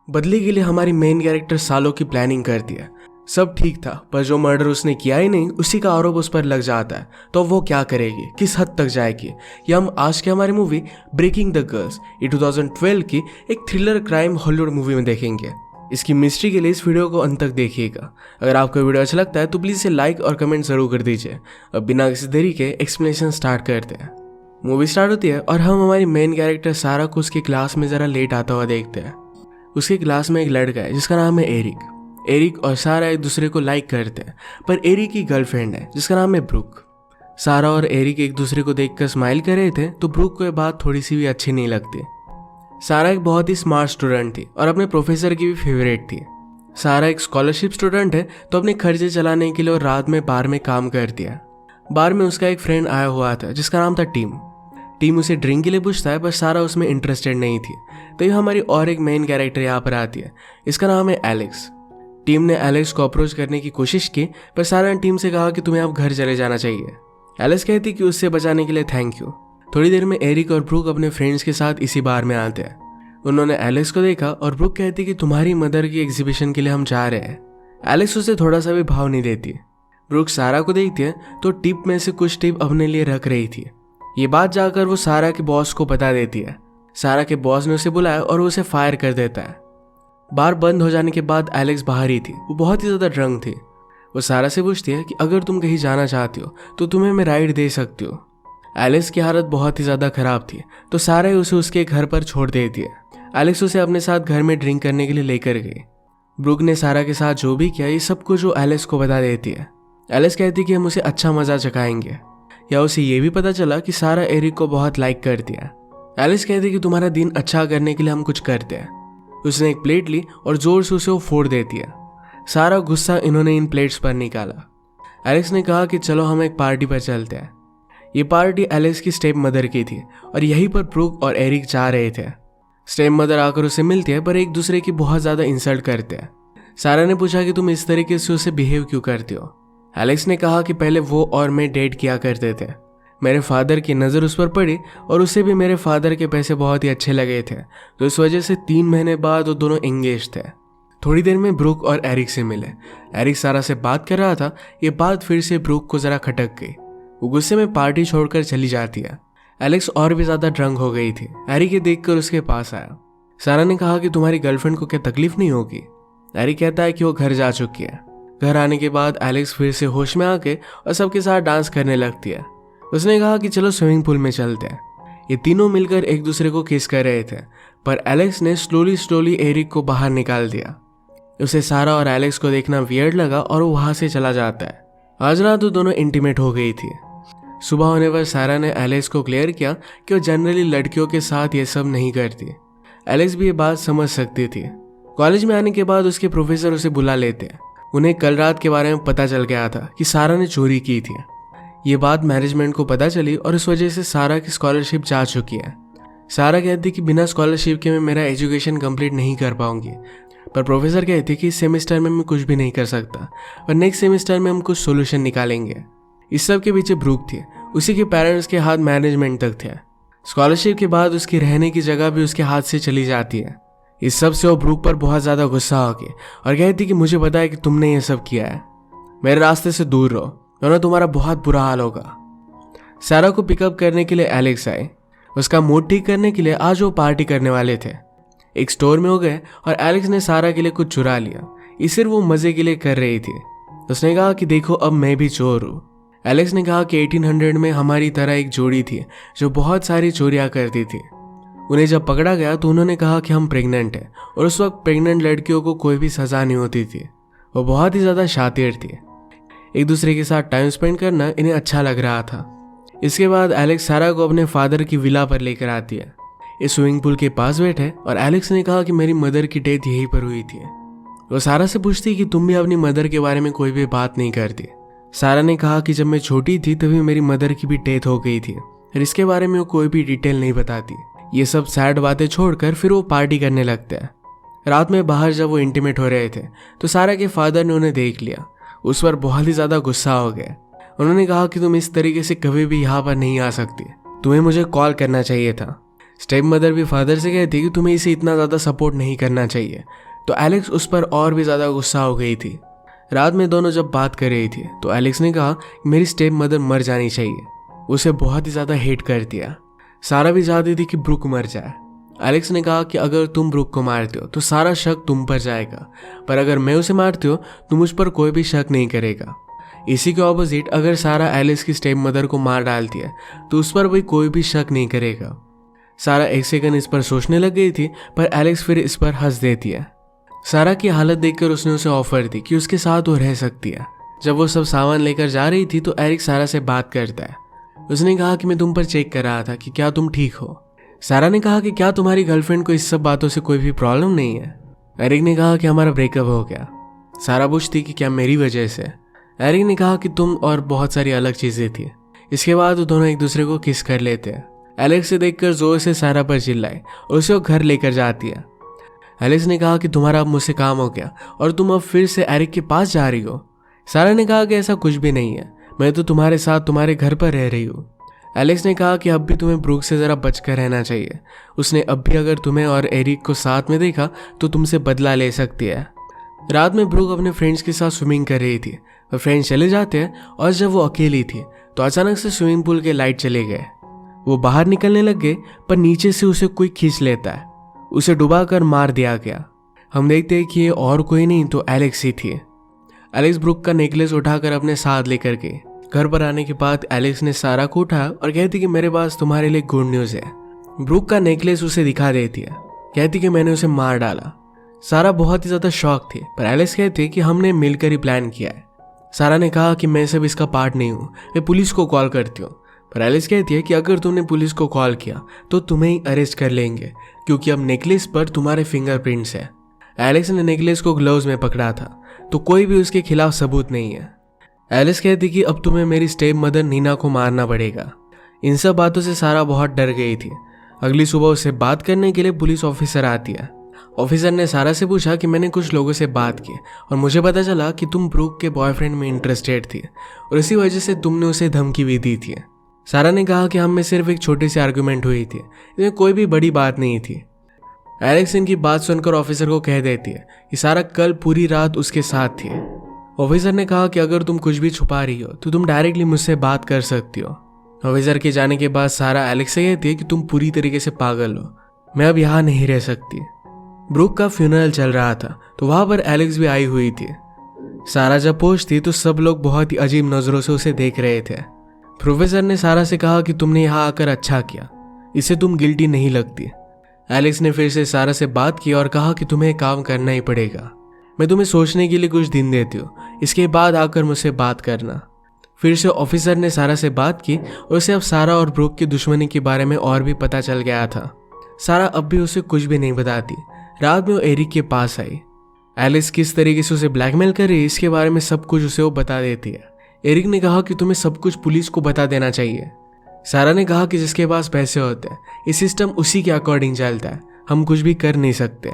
बदले के लिए हमारी मेन कैरेक्टर सालों की प्लानिंग करती है। सब ठीक था, पर जो मर्डर उसने किया ही नहीं उसी का आरोप उस पर लग जाता है। तो वो क्या करेगी, किस हद तक जाएगी, ये हम आज की हमारी मूवी ब्रेकिंग द गर्ल्स ये 2012 की एक थ्रिलर क्राइम हॉलीवुड मूवी में देखेंगे। इसकी मिस्ट्री के लिए इस वीडियो को अंत तक देखिएगा। अगर आपको वीडियो अच्छा लगता है तो प्लीज़ इसे लाइक और कमेंट जरूर कर दीजिए। अब बिना किसी देरी के एक्सप्लेनेशन स्टार्ट करते हैं। मूवी स्टार्ट होती है और हम हमारी मेन कैरेक्टर सारा को उसकी क्लास में ज़रा लेट आता हुआ देखते हैं। उसकी क्लास में एक लड़का है जिसका नाम है एरिक और सारा एक दूसरे को लाइक करते हैं, पर एरिक की गर्लफ्रेंड है जिसका नाम है ब्रूक। सारा और एरिक एक दूसरे को देखकर स्माइल कर रहे थे तो ब्रूक को ये बात थोड़ी सी भी अच्छी नहीं लगती। सारा एक बहुत ही स्मार्ट स्टूडेंट थी और अपने प्रोफेसर की भी फेवरेट थी। सारा एक स्कॉलरशिप स्टूडेंट है तो अपने खर्चे चलाने के लिए और रात में बार में काम करती है। बार में उसका एक फ्रेंड आया हुआ था जिसका नाम था टीम उसे ड्रिंक के लिए पूछता है, पर सारा उसमें इंटरेस्टेड नहीं थी। तो ये हमारी और एक मेन कैरेक्टर यहाँ पर आती है, इसका नाम है एलेक्स। टीम ने एलेक्स को अप्रोच करने की कोशिश की, पर सारा ने टीम से कहा कि तुम्हें अब घर चले जाना चाहिए। एलेक्स कहती कि उससे बचाने के लिए थैंक यू। थोड़ी देर में एरिक और ब्रूक अपने फ्रेंड्स के साथ इसी बार में आते हैं। उन्होंने एलेक्स को देखा और ब्रूक कहती कि तुम्हारी मदर की एग्जीबिशन के लिए हम जा रहे हैं। एलेक्स उसे थोड़ा सा भी भाव नहीं देती। ब्रूक सारा को देखती है तो टिप में से कुछ टिप अपने लिए रख रही थी। ये बात जाकर वो सारा के बॉस को बता देती है। सारा के बॉस ने उसे बुलाया और उसे फायर कर देता है। बार बंद हो जाने के बाद एलेक्स बाहर ही थी। वो बहुत ही ज़्यादा ड्रंक थी। वो सारा से पूछती है कि अगर तुम कहीं जाना चाहती हो तो तुम्हें मैं राइड दे सकती हूँ। एलेक्स की हालत बहुत ही ज़्यादा ख़राब थी तो सारा उसे उसके घर पर छोड़ देती है। एलेक्स उसे अपने साथ घर में ड्रिंक करने के लिए लेकर गई। ब्रूक ने सारा के साथ जो भी किया ये सब कुछ वो एलेक्स को बता देती है। एलेक्स कहती कि हम उसे अच्छा मज़ा चखाएंगे। या उसे ये भी पता चला कि सारा एरिक को बहुत लाइक करती है। एलिस कहती कि तुम्हारा दिन अच्छा करने के लिए हम कुछ करते हैं। उसने एक प्लेट ली और जोर से उसे वो फोड़ देती है। सारा गुस्सा इन्होंने इन प्लेट्स पर निकाला। एलेक्स ने कहा कि चलो हम एक पार्टी पर चलते हैं। ये पार्टी एलेक्स की स्टेप मदर की थी और यहीं पर ब्रूक और एरिक जा रहे थे। स्टेप मदर आकर उसे मिलती है पर एक दूसरे की बहुत ज़्यादा इंसल्ट करते हैं। सारा ने पूछा कि तुम इस तरीके से उसे बिहेव क्यों करते हो। एलेक्स ने कहा कि पहले वो और मैं डेट किया करते थे। मेरे फादर की नज़र उस पर पड़ी और उसे भी मेरे फादर के पैसे बहुत ही अच्छे लगे थे, तो इस वजह से 3 महीने बाद वो दोनों एंगेज थे। थोड़ी देर में ब्रूक और एरिक से मिले। एरिक सारा से बात कर रहा था। ये बात फिर से ब्रूक को ज़रा खटक गई। वो गुस्से में पार्टी छोड़कर चली जाती है। एलेक्स और भी ज़्यादा ड्रंक हो गई थी। एरिक ये देखकर उसके पास आया। सारा ने कहा कि तुम्हारी गर्लफ्रेंड को क्या तकलीफ नहीं होगी। एरिक कहता है कि वो घर जा चुकी है। घर आने के बाद एलेक्स फिर से होश में आके और सबके साथ डांस करने लगती है। उसने कहा कि चलो स्विमिंग पूल में चलते हैं। ये तीनों मिलकर एक दूसरे को किस कर रहे थे, पर एलेक्स ने स्लोली एरिक को बाहर निकाल दिया। उसे सारा और एलेक्स को देखना वियर्ड लगा और वो वहाँ से चला जाता है। आज रात वो दोनों इंटीमेट हो गई थी। सुबह होने पर सारा ने एलेक्स को क्लियर किया कि वो जनरली लड़कियों के साथ ये सब नहीं करती। एलेक्स भी ये बात समझ सकती थी। कॉलेज में आने के बाद उसके प्रोफेसर उसे बुला लेते हैं। उन्हें कल रात के बारे में पता चल गया था कि सारा ने चोरी की थी। ये बात मैनेजमेंट को पता चली और इस वजह से सारा की स्कॉलरशिप जा चुकी है। सारा कहती कि बिना स्कॉलरशिप के मैं मेरा एजुकेशन कंप्लीट नहीं कर पाऊंगी, पर प्रोफेसर कहती कि इस सेमेस्टर में मैं कुछ भी नहीं कर सकता और नेक्स्ट सेमेस्टर में हम कुछ सोल्यूशन निकालेंगे। इस सब के पीछे ब्रूक थी। उसी के पेरेंट्स के हाथ मैनेजमेंट तक थे। स्कॉलरशिप के बाद उसकी रहने की जगह भी उसके हाथ से चली जाती है। इस सब से वो ब्रूक पर बहुत ज़्यादा गुस्सा हो गई और कहती कि मुझे पता है कि तुमने ये सब किया है। मेरे रास्ते से दूर रहो वरना तुम्हारा बहुत बुरा हाल होगा। सारा को पिकअप करने के लिए एलेक्स आए। उसका मूड ठीक करने के लिए आज वो पार्टी करने वाले थे। एक स्टोर में हो गए और एलेक्स ने सारा के लिए कुछ चुरा लिया। ये सिर्फ वो मज़े के लिए कर रही थी। उसने कहा कि देखो अब मैं भी चोर हूँ। एलेक्स ने कहा कि 1800 में हमारी तरह एक जोड़ी थी जो बहुत सारी चोरियाँ करती थी। उन्हें जब पकड़ा गया तो उन्होंने कहा कि हम प्रेग्नेंट हैं और उस वक्त प्रेग्नेंट लड़कियों को कोई भी सज़ा नहीं होती थी। वो बहुत ही ज़्यादा शातिर थी। एक दूसरे के साथ टाइम स्पेंड करना इन्हें अच्छा लग रहा था। इसके बाद एलेक्स सारा को अपने फादर की विला पर लेकर आती है। इस स्विमिंग पूल के पास बैठे और एलेक्स ने कहा कि मेरी मदर की डेथ यहीं पर हुई थी। वो सारा से पूछती कि तुम भी अपनी मदर के बारे में कोई भी बात नहीं करती। सारा ने कहा कि जब मैं छोटी थी तभी मेरी मदर की भी डेथ हो गई थी और इसके बारे में वो कोई भी डिटेल नहीं बताती। ये सब सैड बातें छोड़कर फिर वो पार्टी करने लगते हैं। रात में बाहर जब वो इंटीमेट हो रहे थे तो सारा के फादर ने उन्हें देख लिया। उस पर बहुत ही ज़्यादा गुस्सा हो गया। उन्होंने कहा कि तुम इस तरीके से कभी भी यहाँ पर नहीं आ सकती, तुम्हें मुझे कॉल करना चाहिए था। स्टेप मदर भी फादर से कहती कि तुम्हें इसे इतना ज़्यादा सपोर्ट नहीं करना चाहिए। तो एलेक्स उस पर और भी ज़्यादा गुस्सा हो गई थी। रात में दोनों जब बात कर रही थी तो एलेक्स ने कहा मेरी स्टेप मदर मर जानी चाहिए, उसे बहुत ही ज़्यादा हेट कर दिया। सारा भी चाहती थी कि ब्रुक मर जाए। एलेक्स ने कहा कि अगर तुम ब्रुक को मारते हो तो सारा शक तुम पर जाएगा, पर अगर मैं उसे मारती हो तो मुझ पर कोई भी शक नहीं करेगा। इसी के ऑपोजिट अगर सारा एलिस की स्टेप मदर को मार डालती है तो उस पर भी कोई भी शक नहीं करेगा। सारा एक सेकंड इस पर सोचने लग गई थी, पर एलेक्स फिर इस पर हंस देती है। सारा की हालत देखकर उसने उसे ऑफर दी कि उसके साथ वो रह सकती है। जब वो सब सामान लेकर जा रही थी तो एरिक सारा से बात करता है। उसने कहा कि मैं तुम पर चेक कर रहा था कि क्या तुम ठीक हो। सारा ने कहा कि क्या तुम्हारी गर्लफ्रेंड को इस सब बातों से कोई भी प्रॉब्लम नहीं है। एरिक ने कहा कि हमारा ब्रेकअप हो गया। सारा पूछती कि क्या मेरी वजह से। एरिक ने कहा कि तुम और बहुत सारी अलग चीजें थी। इसके बाद वो दोनों एक दूसरे को किस कर लेते हैं। एलेक्स से देखकर जोर से सारा पर चिल्लाए और उसे वो घर लेकर जाती है। एलेक्स ने कहा कि तुम्हारा अब मुझसे काम हो गया और तुम अब फिर से एरिक के पास जा रही हो। सारा ने कहा कि ऐसा कुछ भी नहीं है, मैं तो तुम्हारे साथ तुम्हारे घर पर रह रही हूँ। एलेक्स ने कहा कि अब भी तुम्हें ब्रूक से ज़रा बचकर रहना चाहिए। उसने अब भी अगर तुम्हें और एरिक को साथ में देखा तो तुमसे बदला ले सकती है। रात में ब्रूक अपने फ्रेंड्स के साथ स्विमिंग कर रही थी। वह फ्रेंड्स चले जाते हैं और जब वो अकेली थी तो अचानक से स्विमिंग पूल के लाइट चले गए। वो बाहर निकलने लग गए, पर नीचे से उसे कोई खींच लेता है। उसे डुबाकर मार दिया गया। हम देखते हैं कि ये और कोई नहीं तो एलेक्स ही थी। एलेक्स ब्रूक का नेकलेस उठाकर अपने साथ लेकर गई। घर पर आने के बाद एलेक्स ने सारा को उठाया और कहती कि मेरे पास तुम्हारे लिए गुड न्यूज़ है। ब्रूक का नेकलेस उसे दिखा देती है, कहती कि मैंने उसे मार डाला। सारा बहुत ही ज़्यादा शॉक थी, पर एलेक्स कहती कि हमने मिलकर ही प्लान किया है। सारा ने कहा कि मैं सब इसका पार्ट नहीं हूँ, मैं पुलिस को कॉल करती हूँ। पर एलिस कहती है कि अगर तुमने पुलिस को कॉल किया तो तुम्हें ही अरेस्ट कर लेंगे, क्योंकि अब नेकलेस पर तुम्हारे फिंगरप्रिंट्स है। एलिस ने नेकलेस को ग्लव्स में पकड़ा था, तो कोई भी उसके खिलाफ सबूत नहीं है। एलिस कहती कि अब तुम्हें मेरी स्टेप मदर नीना को मारना पड़ेगा। इन सब बातों से सारा बहुत डर गई थी। अगली सुबह उससे बात करने के लिए पुलिस ऑफिसर आती है। ऑफिसर ने सारा से पूछा कि मैंने कुछ लोगों से बात की और मुझे पता चला कि तुम ब्रूक के बॉयफ्रेंड में इंटरेस्टेड थी और इसी वजह से तुमने उसे धमकी भी दी थी। सारा ने कहा कि हम में सिर्फ एक छोटी सी आर्गुमेंट हुई थी, इसमें कोई भी बड़ी बात नहीं थी। एलेक्स इनकी बात सुनकर ऑफिसर को कह देती है कि सारा कल पूरी रात उसके साथ थी। ऑफिसर ने कहा कि अगर तुम कुछ भी छुपा रही हो तो तुम डायरेक्टली मुझसे बात कर सकती हो। ऑफिसर के जाने के बाद सारा एलेक्स से कहती है कि तुम पूरी तरीके से पागल हो, मैं अब यहाँ नहीं रह सकती। ब्रूक का फ्यूनरल चल रहा था तो वहां पर एलेक्स भी आई हुई थी। सारा जब पहुंचती तो सब लोग बहुत ही अजीब नजरों से उसे देख रहे थे। प्रोफेसर ने सारा से कहा कि तुमने यहाँ आकर अच्छा किया, इससे तुम गिल्टी नहीं लगती। एलेक्स ने फिर से सारा से बात की और कहा कि तुम्हें काम करना ही पड़ेगा, मैं तुम्हें सोचने के लिए कुछ दिन देती हूँ, इसके बाद आकर मुझसे बात करना। फिर से ऑफिसर ने सारा से बात की और उसे अब सारा और ब्रूक की दुश्मनी के बारे में और भी पता चल गया था। सारा अब भी उसे कुछ भी नहीं बताती। रात में वो एरिक के पास आई। एलिस किस तरीके से उसे ब्लैकमेल कर रही है इसके बारे में सब कुछ उसे वो बता देती है। एरिक ने कहा कि तुम्हें सब कुछ पुलिस को बता देना चाहिए। सारा ने कहा कि जिसके पास पैसे होते हैं ये सिस्टम उसी के अकॉर्डिंग चलता है, हम कुछ भी कर नहीं सकते।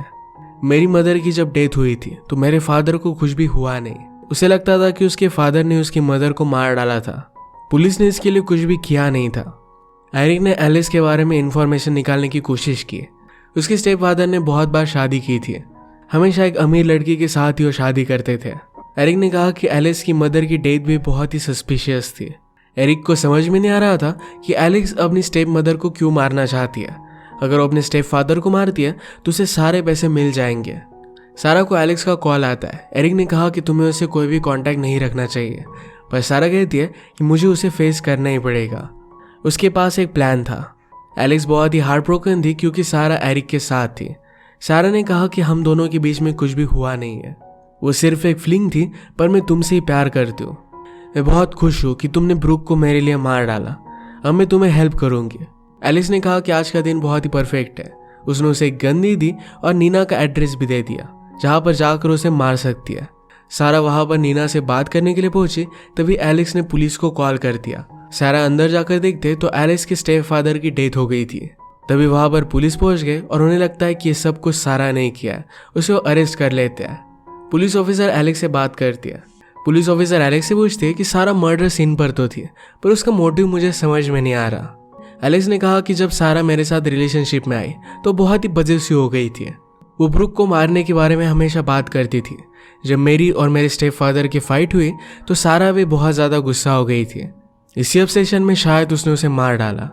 मेरी मदर की जब डेथ हुई थी तो मेरे फादर को कुछ भी हुआ नहीं, उसे लगता था कि उसके फादर ने उसकी मदर को मार डाला था। पुलिस ने इसके लिए कुछ भी किया नहीं था। एरिक ने एलिस के बारे में इंफॉर्मेशन निकालने की कोशिश की। उसके स्टेप फादर ने बहुत बार शादी की थी, हमेशा एक अमीर लड़की के साथ ही वो शादी करते थे। एरिक ने कहा कि एलिस की मदर की डेथ भी बहुत ही सस्पिशियस थी। एरिक को समझ में नहीं आ रहा था कि एलिस अपनी स्टेप मदर को क्यों मारना चाहती है। अगर वो अपने स्टेप फादर को मारती है तो उसे सारे पैसे मिल जाएंगे। सारा को एलेक्स का कॉल आता है। एरिक ने कहा कि तुम्हें उससे कोई भी कांटेक्ट नहीं रखना चाहिए, पर सारा कहती है कि मुझे उसे फेस करना ही पड़ेगा। उसके पास एक प्लान था। एलेक्स बहुत ही हार्ट ब्रोकन थी क्योंकि सारा एरिक के साथ थी। सारा ने कहा कि हम दोनों के बीच में कुछ भी हुआ नहीं है, वो सिर्फ एक फीलिंग थी, पर मैं तुमसे ही प्यार करती हूँ। मैं बहुत खुश हूँ कि तुमने ब्रूक को मेरे लिए मार डाला, अब मैं तुम्हें हेल्प करूँगी। एलिस ने कहा कि आज का दिन बहुत ही परफेक्ट है। उसने उसे एक गन दी और नीना का एड्रेस भी दे दिया जहाँ पर जाकर उसे मार सकती है। सारा वहाँ पर नीना से बात करने के लिए पहुंची, तभी एलेक्स ने पुलिस को कॉल कर दिया। सारा अंदर जाकर देखते तो एलेक्स के स्टेप फादर की डेथ हो गई थी। तभी वहाँ पर पुलिस पहुंच गए और उन्हें लगता है कि ये सब कुछ सारा ने किया है, उसे वो अरेस्ट कर लेते हैं। पुलिस ऑफिसर एलेक्स से बात करती है। पुलिस ऑफिसर एलेक्स से पूछती है कि सारा मर्डर सीन पर तो थी, पर उसका मोटिव मुझे समझ में नहीं आ रहा। एलेक्स ने कहा कि जब सारा मेरे साथ रिलेशनशिप में आई तो बहुत ही बजे सी हो गई थी। वो ब्रुक को मारने के बारे में हमेशा बात करती थी। जब मेरी और मेरे स्टेप फादर की फाइट हुई तो सारा भी बहुत ज़्यादा गुस्सा हो गई थी। इसी ऑब्सेशन में शायद उसने उसे मार डाला।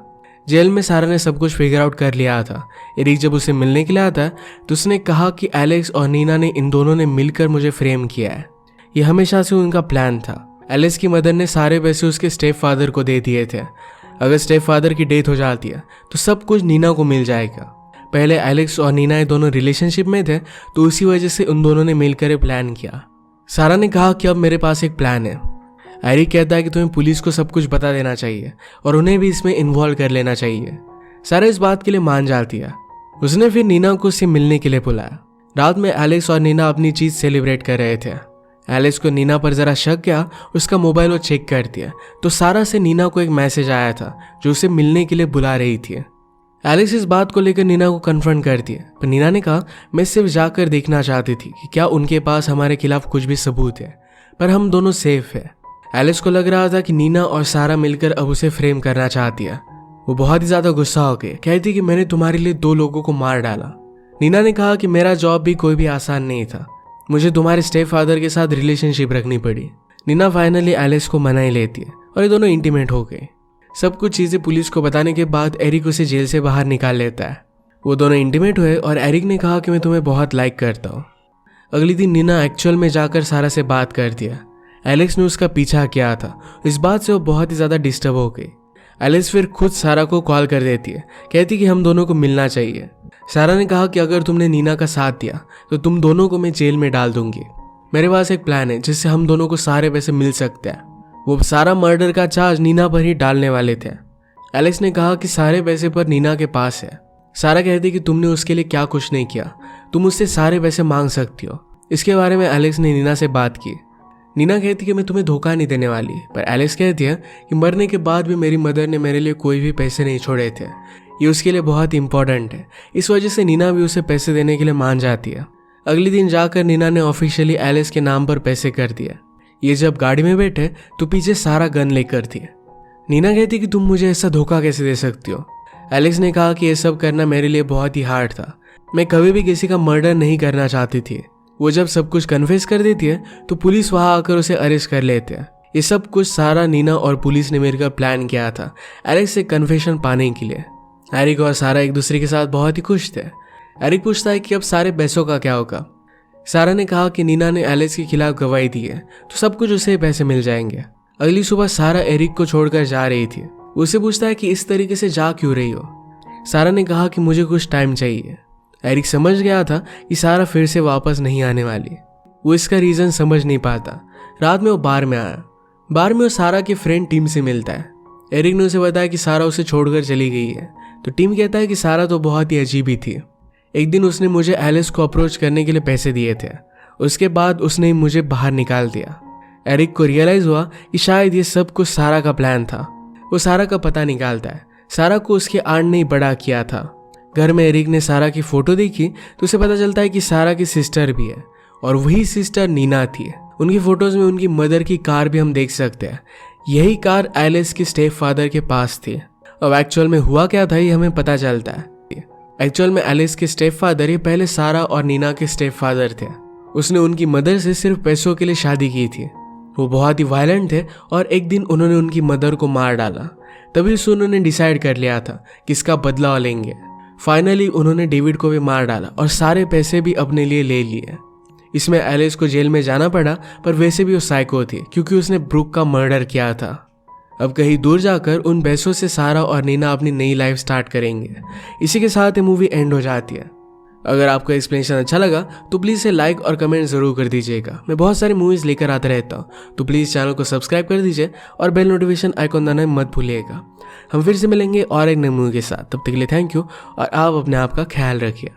जेल में सारा ने सब कुछ फिगर आउट कर लिया था। एरिक जब उसे मिलने के लिए आता तो उसने कहा कि एलेक्स और नीना ने इन दोनों ने मिलकर मुझे फ्रेम किया है। ये हमेशा से उनका प्लान था। एलेक्स की मदर ने सारे पैसे उसके स्टेप फादर को दे दिए थे। अगर स्टेप फादर की डेथ हो जाती है तो सब कुछ नीना को मिल जाएगा। पहले एलेक्स और नीना ये दोनों रिलेशनशिप में थे तो उसी वजह से उन दोनों ने मिलकर प्लान किया। सारा ने कहा कि अब मेरे पास एक प्लान है। एरिक कहता है कि तुम्हें पुलिस को सब कुछ बता देना चाहिए और उन्हें भी इसमें इन्वॉल्व कर लेना चाहिए। सारा इस बात के लिए मान जाती है। उसने फिर नीना को उससे मिलने के लिए बुलाया। रात में एलेक्स और नीना अपनी चीज सेलिब्रेट कर रहे थे। एलेक्स को नीना पर जरा शक गया। उसका मोबाइल वो चेक कर दिया तो सारा से नीना को एक मैसेज आया था जो उसे मिलने के लिए बुला रही थी। एलेक्स इस बात को लेकर नीना को कन्फ्रंट कर दिया, पर नीना ने कहा मैं सिर्फ जाकर देखना चाहती थी कि क्या उनके पास हमारे खिलाफ कुछ भी सबूत है, पर हम दोनों सेफ है। एलेक्स को लग रहा था कि नीना और सारा मिलकर अब उसे फ्रेम करना चाहती है। वो बहुत ही ज्यादा गुस्सा हो गई, कहती कि मैंने तुम्हारे लिए 2 लोगों को मार डाला। नीना ने कहा कि मेरा जॉब भी कोई भी आसान नहीं था, मुझे तुम्हारे स्टेप फादर के साथ रिलेशनशिप रखनी पड़ी। नीना फाइनली एलेक्स को मना ही लेती है और ये दोनों इंटीमेट हो गए। सब कुछ चीजें पुलिस को बताने के बाद एरिक उसे जेल से बाहर निकाल लेता है। वो दोनों इंटीमेट हुए और एरिक ने कहा कि मैं तुम्हें बहुत लाइक करता हूँ। अगली दिन नीना एक्चुअल में जाकर सारा से बात कर दिया। एलेक्स ने उसका पीछा किया था, इस बात से वो बहुत ही ज्यादा डिस्टर्ब हो गई। एलेक्स फिर खुद सारा को कॉल कर देती है, कहती कि हम दोनों को मिलना चाहिए। सारा ने कहा कि अगर तुमने नीना का साथ दिया तो तुम दोनों को मैं जेल में डाल दूंगी। मेरे पास एक प्लान है जिससे हम दोनों को सारे पैसे मिल सकते हैं। वो सारा मर्डर का चार्ज नीना पर ही डालने वाले थे। एलेक्स ने कहा कि सारे पैसे पर नीना के पास है। सारा कहती कि तुमने उसके लिए क्या कुछ नहीं किया, तुम उससे सारे पैसे मांग सकती हो। इसके बारे में एलेक्स ने नीना से बात की। नीना कहती कि मैं तुम्हें धोखा नहीं देने वाली, पर एलेक्स कहती है कि मरने के बाद भी मेरी मदर ने मेरे लिए कोई भी पैसे नहीं छोड़े थे, ये उसके लिए बहुत इंपॉर्टेंट है। इस वजह से नीना भी उसे पैसे देने के लिए मान जाती है। अगले दिन जाकर नीना ने ऑफिशियली एलेक्स के नाम पर पैसे कर दिए। ये जब गाड़ी में बैठे तो पीछे सारा गन लेकर थी। नीना कहती कि तुम मुझे ऐसा धोखा कैसे दे सकती हो। एलेक्स ने कहा कि ये सब करना मेरे लिए बहुत ही हार्ड था, मैं कभी भी किसी का मर्डर नहीं करना चाहती थी। वो जब सब कुछ कन्फेस कर देती है तो पुलिस वहां आकर उसे अरेस्ट कर लेते हैं। ये सब कुछ सारा, नीना और पुलिस ने मिलकर प्लान किया था एलेक्स से कन्फेशन पाने के लिए। एरिक और सारा एक दूसरे के साथ बहुत ही खुश थे। एरिक पूछता है कि अब सारे पैसों का क्या होगा। सारा ने कहा कि नीना ने एलेक्स के खिलाफ गवाही दी है तो सब कुछ उसे पैसे मिल जाएंगे। अगली सुबह सारा एरिक को छोड़कर जा रही थी। उससे पूछता है कि इस तरीके से जा क्यों रही हो। सारा ने कहा कि मुझे कुछ टाइम चाहिए। एरिक समझ गया था कि सारा फिर से वापस नहीं आने वाली। वो इसका रीजन समझ नहीं पाता। रात में वो बार में आया। बार में वो सारा के फ्रेंड टीम से मिलता है। एरिक ने उसे बताया कि सारा उसे छोड़कर चली गई है तो टीम कहता है कि सारा तो बहुत ही अजीब ही थी। एक दिन उसने मुझे एलेक्स को अप्रोच करने के लिए पैसे दिए थे, उसके बाद उसने मुझे बाहर निकाल दिया। एरिक को रियलाइज हुआ कि शायद ये सब कुछ सारा का प्लान था। वो सारा का पता निकालता है। सारा को उसके आंट ने ही बड़ा किया था। घर में एरिक ने सारा की फोटो देखी तो उसे पता चलता है कि सारा की सिस्टर भी है और वही सिस्टर नीना थी। उनकी फोटोज में उनकी मदर की कार भी हम देख सकते हैं। यही कार एलेक्स के स्टेप फादर के पास थी। अब एक्चुअल में हुआ क्या था ये हमें पता चलता है। एक्चुअल में एलेक्स के स्टेप फादर ये पहले सारा और नीना के स्टेप फादर थे। उसने उनकी मदर से सिर्फ पैसों के लिए शादी की थी। वो बहुत ही वायलेंट थे और एक दिन उन्होंने उनकी मदर को मार डाला। तभी से उन्होंने डिसाइड कर लिया था कि इसका बदला लेंगे। फाइनली उन्होंने डेविड को भी मार डाला और सारे पैसे भी अपने लिए ले लिए। इसमें एलेक्स को जेल में जाना पड़ा, पर वैसे भी वो साइको थी क्योंकि उसने ब्रुक का मर्डर किया था। अब कहीं दूर जाकर उन पैसों से सारा और नीना अपनी नई लाइफ स्टार्ट करेंगे। इसी के साथ ये मूवी एंड हो जाती है। अगर आपको एक्सप्लेनेशन अच्छा लगा तो प्लीज़ इसे लाइक और कमेंट ज़रूर कर दीजिएगा। मैं बहुत सारी मूवीज़ लेकर आता रहता हूँ, तो प्लीज़ चैनल को सब्सक्राइब कर दीजिए और बेल नोटिफिकेशन आइकॉन दबाना मत भूलिएगा। हम फिर से मिलेंगे और एक नई मूवी के साथ। तब तक के लिए थैंक यू और आप अपने आप का ख्याल रखिए।